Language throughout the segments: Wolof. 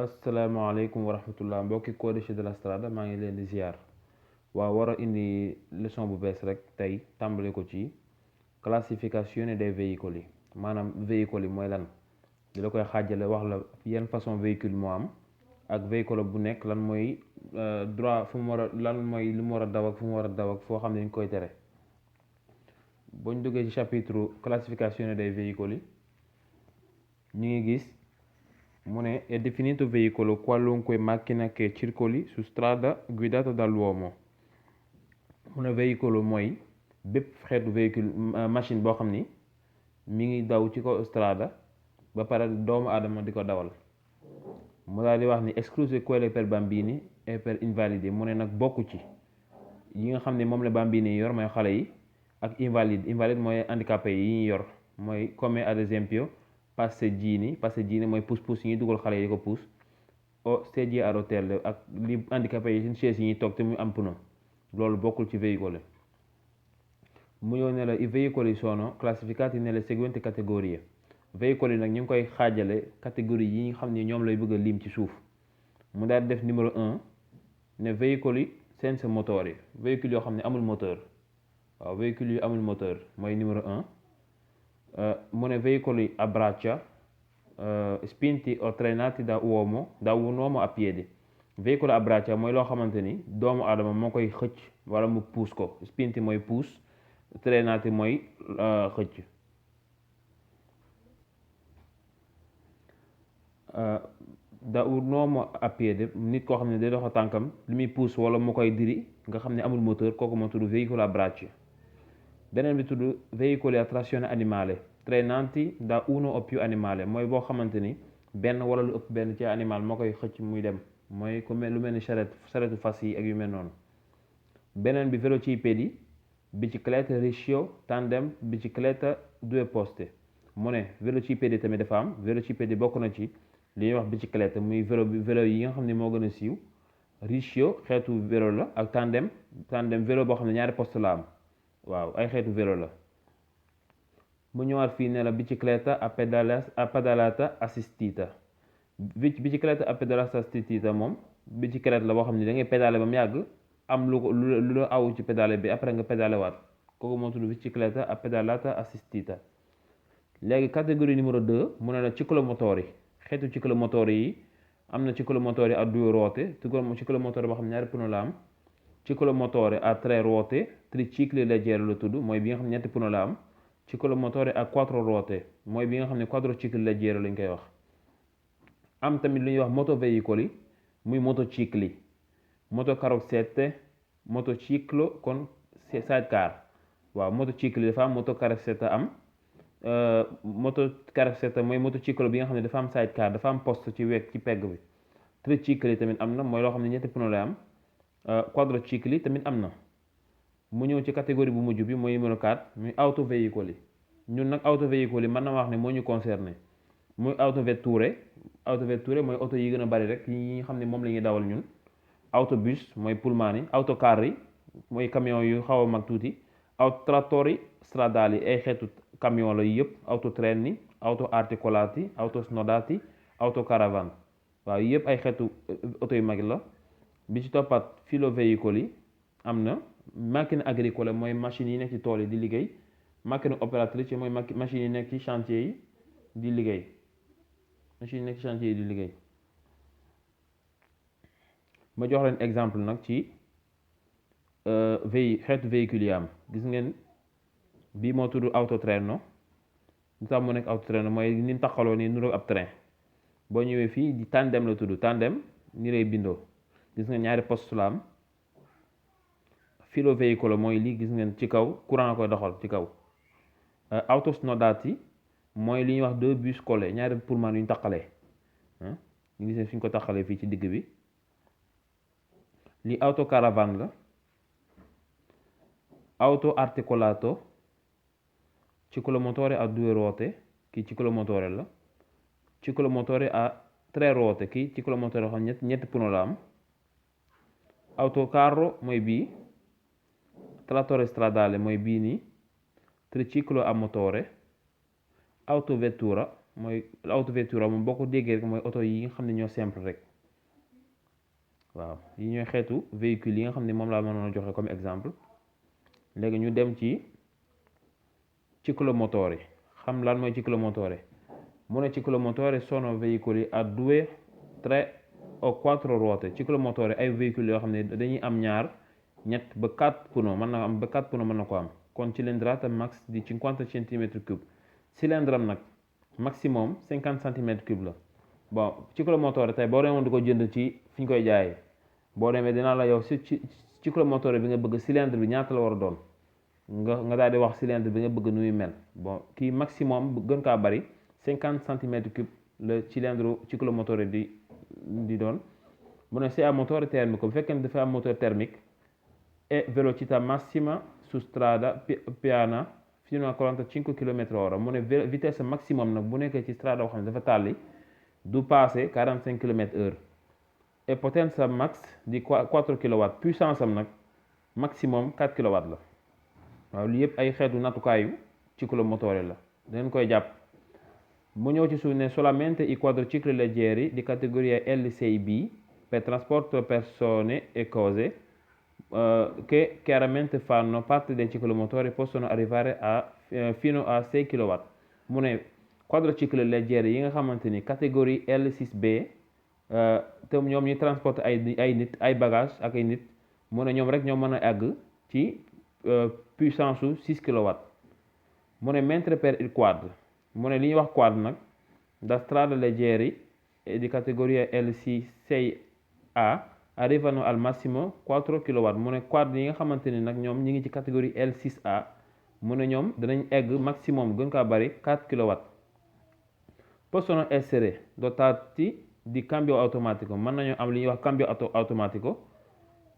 asalaamaaleykum wa rahmatullah mbokki codice de la strada maa ngi leen di ziar waaw war a indi leçon bu bees rek tey tàmbale ko ci classification des véhicules yi maanaam véhicule yi mooy lan di la koy xaajale wax la yan façon véhicule moo am ak véhicule bu nekk lan mooy droit fu mu war a lan mooy lu mu war a daw ak fu mu war a daw ak foo xam ne dañ koy tere boo ñu duggee ci chapitre classification des véhicules yi ñu ngi gis mu ne è definito veicolo qualunque macchina che circoli su strada guidata dall'uomo mu ne véhicule mooy bépp xeetu véhicule machine boo xam ni mi ngi daw ci ko strada ba pare doomu aadama di ko dawal mu daal di wax ni escluse quelle per bambini e per invalidi mu ne nag bokku ci yi nga xam ne moom la bambini yi yor mooy xale yi ak invalide mooy handicapé yi ñuy yor mooy come ad esempio passeggini mooy pousse-pousse yi ñuy dugal xale yi di ko pousse o sedie a rotelle ak li handicapé yi seen chaise yi ñuy toog te muy am pneu loolu bokkul ci véhicule mu ñëw ne la i veicoli sono classificati nelle seguenti categorie véhicule yi nag ñu ngi koy xaajale catégorie yi nga xam ne ñoom lay bëgg a lim ci suuf mu daal def numéro 1 ne véhicoli senza motori véhicule yoo xam ne amul moteur waaw véhicule yu amul moteur mooy numéro 1 mu ne veicoli a braccia spinti o trainati da un uomo a piedi veicoli a braccia mooy loo xamante ni doomu aadama moo koy xëcc wala mu puus ko spinti mooy puus trainati mooy xëcc da un uomo a piedi nit koo xam ne day dox a tànkam li muy puus wala mu koy diri nga xam ne amul moteur kooku moo tudd veicolo a braccia beneen bi tudd veicoli a trazione animale trainanti da uno o più animale mooy boo xamante ni benn wala lu ëpp benn ci animal moo koy xëcc muy dem mooy ku mel lu mel ni charrette fas yi ak yu mel noonu beneen bi velocipedi biciclette riscio tandem biciclette due poste mu ne velocipedi tamit dafa am velocipedi bokk na ci li ñuy wax biciclette muy vélo yi nga xam ne moo gën a siiw riscio xeetu vélo la ak tandem vélo boo xam ne ñaari poste la am waaw ay xeetu vélo la mu ñëwaat fii ne la bicicletta a pedalata assistita bicicletta a pedalata assistita moom biciclette la boo xam ne da ngay pédale ba mu yàgg am lu la aw ci pédale bi après nga pédale waat kooku moo tudd bicicletta a pedalata assistita léegi catégorie numéro 2 mu ne la ciclomotori xeetu ciclomotori yi am na ciclomotori a 2 ruote ciclomotori boo xam ne ñaari pneu la am ciclomotore a 3 ruote triciclo leggero la tudd mooy bi nga xam ne ñetti pneu la am ciclomotore a 4 ruote mooy bi nga xam ne quadriciclo leggero lañ koy wax am tamit lu ñuy wax motoveicoli muy motocicli motocarrozzette motociclo con sidecar waaw motocicli dafa am motocarrozzette am motocarrozzette mooy motociclo bi nga xam ne dafa am sidecar dafa am poste ci wet ci pegg bi tricicli tamit am na mooy loo xam ne ñetti pneu la am quadricicli tamit am na mu ñëw ci catégorie bu mujj bi mooy numéro 4 muy autovéhicoli ñun nag autovéhicoli mën na wax ne moo ñu concerné muy autovetture mooy auto yi gën a bari rek yi nga xam ne moom la ñuy dawal ñun autobus mooy pullman yi autocar yi mooy camion yu xaw a mag tuuti autotrattori stradali ay xeetu camion la yëpp autotreni auto articolati autosnodati autocaravane waaw yëpp ay xeetu auto yu mag la bi ci toppat filovéhicoli am na machine agricole mooy machine yi nekk ci tool yi di liggéey macchine opératrice mooy machine yi nekk ci chantier yi di liggéey ma jox leen exemple nag ci xeetu véhicule yi am gis ngeen bii moo tudd autotreno lu tax mu nekk autotreno mooy ni mu taxaloo nii nuroo ab train boo ñëwee fii di tandem la tudd tandem ni lay bindoo gis ngeen ñaari poste la am filovéhicolo mooy lii gis ngeen ci kaw courant koy doxal ci kaw autosnodati mooy li ñuy wax deux bus collés ñaari pullman yu ñu taqalee ñu gis ne fi ñu ko taqalee fii ci digg bi lii autocaravane la auto articolato ciclomotore a 2 ruote kii ciclomotore la ciclomotore a 3 ruote kii ciclomotore xam ñetti pneu la am autocarro mooy bii trattore stradale mooy bii nii triciclo a motore autovettura mooy autovettura moom boo ko déggee rek mooy oto yi nga xam ne ñoo simple rek waaw yi ñooy xeetu véhicule yi nga xam ne moom laa mënoon a joxe comme exemple. léegi ñu dem ci ciclomotore xam lan mooy ciclomotore mu ne ciclomotore sono veicoli a 2, 3 o 4 ruote. Ciclomotore ay véhicules yoo xam ne dañuy am ñaar ñett ba 4 pneus mën na am ba 4 pneus mën na ko am con cilindrata max di 50 cm3. cylindre am nag maximum 50 cm3 la. bon ciclomotore tey boo demoon di ko jënd ci fi ñu koy jaayee boo demee dinaa la yow si ciclomotore bi nga bëgg cylindre bi ñaata la war a doon nga daal di wax cylindre bi nga bëgg nu muy mel. bon kii maximum gën kaa bari 50 cm3 la ciclomotore di doon. mu ne se a motore termico bu fekkee ne dafa am moteur thermique e velocità massima su strada piana fino a 45 km/h. mu ne vitesse maximum nag bu nekkee ci strada boo xam ne dafa tàlli du passé 45 km/h. e potenza max di 4 kW. puissance am nag maximum 4 kW la. waaw lii yëpp ay xeetu nattukaayu ciclomotore la dangeen koy jàpp. mu ñëw ci suuf ne solamente i quadricicli leggeri di categoria L6B per trasporto persone e cose che chiaramente fanno parte dei ciclomotori possono arrivare fino a 6 kW. mu ne quadricicli leggeri yi nga xamante ni catégorie L6B te ñoom ñu transporte ay nit ay bagage ak ay nit mu ne ñoom rek ñoo mën a àgg ci puissance su 6 kW. mu ne mentre per il quad mu ne li ñuy wax quad nag da strade leggeri di categoria L6A arrivano al massimo 4 kW. mu ne quad yi nga xamante ni nag ñoom ñi ngi ci catégorie L6A mu ne ñoom danañ egg maximum gën kaa bari 4 kW. possono essere dotati di cambio automatico mën nañu am li ñuy wax cambio automatico.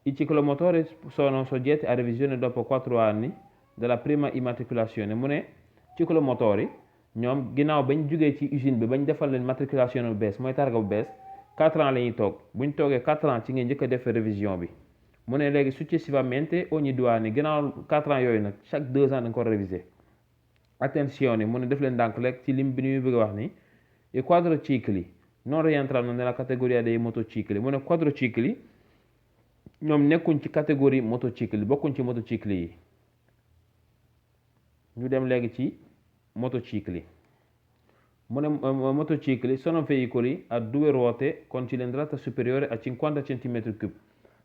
I ciclomotori sono soggetti a revisione dopo 4 anni dalla prima immatricolazione. mu ne ciclomotori ñoom ginnaaw bañ jógee ci usine bi bañ defal leen matriculation bu bees mooy targa bu bees 4 ans la ñuy toog buñ toogee 4 ans ci ngeen njëkk a def révision bi. mu ne léegi successivamente ogni 2 anni ginnaaw 4 ans yooyu nag chaque 2 ans da nga ko réviser. attenzione mu ne def leen ndànk rek ci lim bi ñuy bëgg a wax ni i quadricicli non rientrano nella categoria dei motocicli. mu ne quadricicli ñoom nekkuñ ci catégorie motocicli bokkuñ ci motocicli yi. ñu dem léegi ci motocicli. mu ne motocicli sono veicoli a 2 ruote con cilindrata superiore a 50 cm3.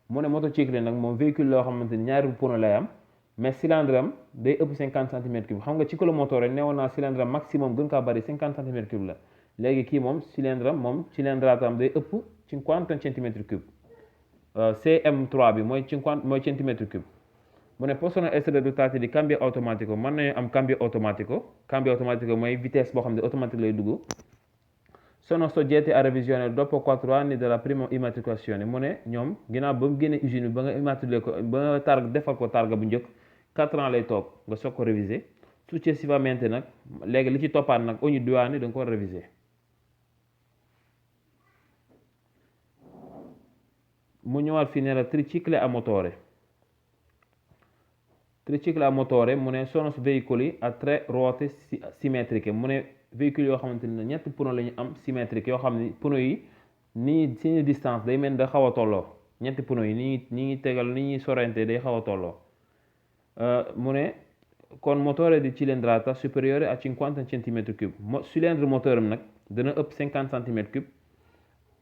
mu ne motocicli nag moom véhicule loo xamante ni ñaari pneu lay am mais cylindre am day ëpp 50 cm3. xam nga ciclomotore newoon naa cylindre am maximum gën kaa bari 50 cm3 la. léegi kii moom cylindre am moom cilindratam day ëpp 50 cm3. CM3 bi mooy 50 mooy cm3. mu ne possono essere dotati di cambio automatico mën nañu am cambio automatico mooy vitesse boo xam ne automatique lay dugg. sono soggetti a revisione dopo 4 anni dalla prima immatricolazione. mu ne ñoom ginnaaw ba mu génnee usine bi ba nga immatriculé ko ba nga defal ko targa bu njëkk 4 ans lay toog nga soog ko réviser. successivamente nag léegi li ci toppaat nag ogni 2 anni da nga ko réviser. mu ñëwaat fii ne la tricicli a motore. Tricicli a motore mu ne sono veicoli a 3 ruote simmetriche. mu ne véhicule yoo xamante ni ñetti pneu la ñu am symétrique yoo xam ni pneu yi nii seeni distance day mel da xaw a tolloo ñetti pneu yi ni ñuy tegal ni ñuy sorente day xaw a tolloo. mu ne con motore di cilindrata superiore a 50 cm3. cylindre moteur am nag dana ëpp 50 cm3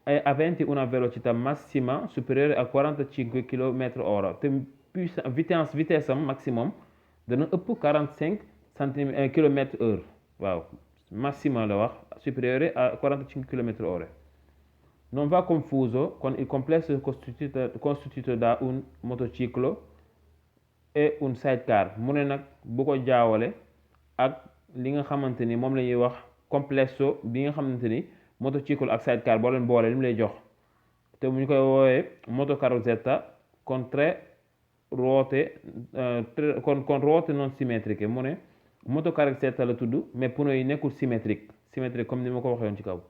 e aventi una velocità massima superiore a 45 km/h. te vitesse am maximum dana ëpp 45 km/h. waaw massima la wax superiore a 45 km/h. non va confuso con il complesso costituito da un motociclo e un sidecar. mu ne nag bu ko jaawale ak li nga xamante ni moom la ñuy wax complesso bi nga xamante ni motociclo ak sidecar boo leen boole li mu lay jox te mu ñu koy woowee motocarrozzetta con 3 ruote con ruote non simmetriche. mu ne motocarrozzetta la tudd mais pneu yi nekkul symétrique comme ni ma ko waxee woon ci kaw.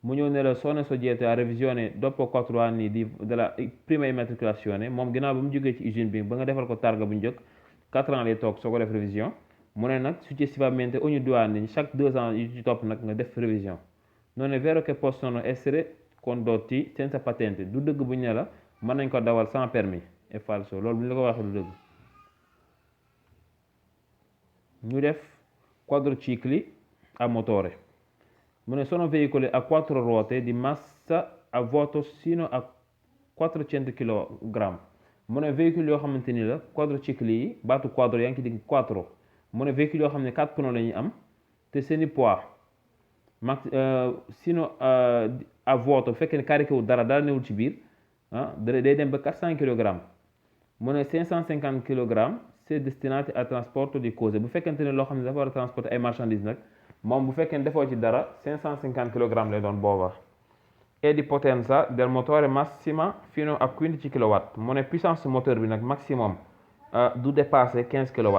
mu ñëw ne la sono soggetto a revisione dopo 4 anni della prima immatricolazione. moom ginnaaw ba mu jógee ci usine bi ba nga defal ko targa bu njëkk 4 ans lay toog soo ko def révision. mu ne nag successivamente ogni 2 anni chaque 2 ans yu ci topp nag nga def révision. non è vero che possono essere condotti senza patente du dëgg bu ñu ne la mën nañ ko dawal sans permis è falso loolu bu ñu la ko waxee du dëgg. ñu def quadricicli a motore mu ne sono veicoli a 4 ruote di massa a vuoto sino a 400 kg. mu ne véhicule yoo xamante ni la quadricicli yi baatu quadro yaa ngi ci digg 4 mu ne véhicule yoo xam ne 4 pneus la ñuy am te seeni poids sino a vuoto bu fekkee ne cariqué wu dara newul ci biir day dem ba 400 kg. mu ne 550 kg c'est destinato al trasporto di cose bu fekkente ne loo xam ne dafa war a transporter ay marchandises nag moom bu fekkee ne defoo ci dara 550 kg lay doon booba. e di potenza del motore massima fino a 15 kW. mu ne puissance moteur bi nag maximum du dépasser 15 kW.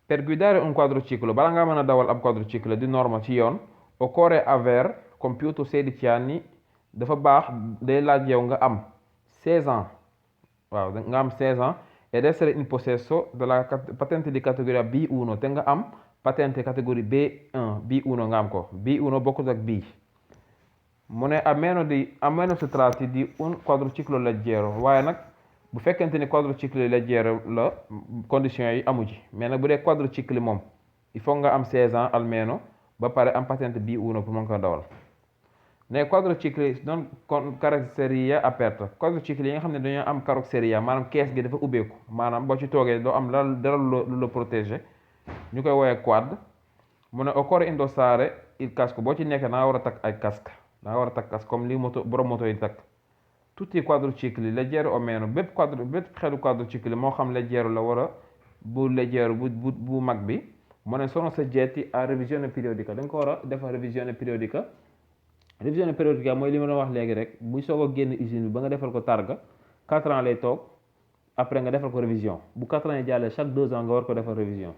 per guidare un quadriciclo bala ngaa mën a dawal ab quadriciclo di norma ci yoon occorre aver compiuto 16 anni dafa baax day laaj yow nga am 16 ans waaw nga am 16 ans ed essere in possesso della patente di categoria B1 te nga am patente categoria B1 nga am ko B1 bokkut ak B. mu ne a meno si tratti di un quadriciclo leggero waaye nag bu fekkente ni quadriciclo leggero la conditions yi amu ci mais nag bu dee quadriciclo moom il faut nga am 16 ans almeno ba pare am patente B1 pour mën ko dawal. ne quadricicli non con carrozzeria aperta quadricicli yi nga xam ne dañoo am carrozzeria maanaam kees gi dafa ubbeeku maanaam boo ci toogee doo am dara lu la protéger ñu koy woowee quad. mu ne occorre indossare il casco boo ci nekk da nga war a takk ay casque da nga war a takk casque comme li borom moto yi takk. tutti i quadricicli leggero o meno bépp xeetu quadricicli moo xam leggero la war a bu leggero bu mag bi mu ne sono soggetti a revisione periodica da nga ko war a defar revisione periodica. révision périodique mooy li ma doon wax léegi rek buy soog a génn usine bi ba nga defal ko targa 4 ans lay toog après nga defal ko révision bu 4 ans yi jàllee chaque 2 ans nga war ko defal révision.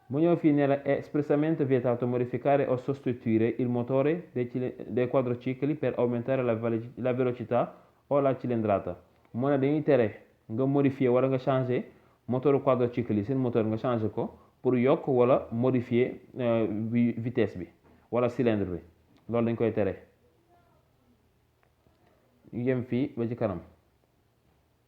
mu ñëw fii ne la è espressamente vietato modificare o sostituire il motore dei quadricicli per aumentare la velocità o la cilindrata. mu ne dañuy tere nga modifier wala nga changer moteur quadricicli seen moteur nga changer ko pour yokk wala modifier vitesse bi wala cylindre bi. loolu dañ koy tere ñu yem fii ba ci kanam.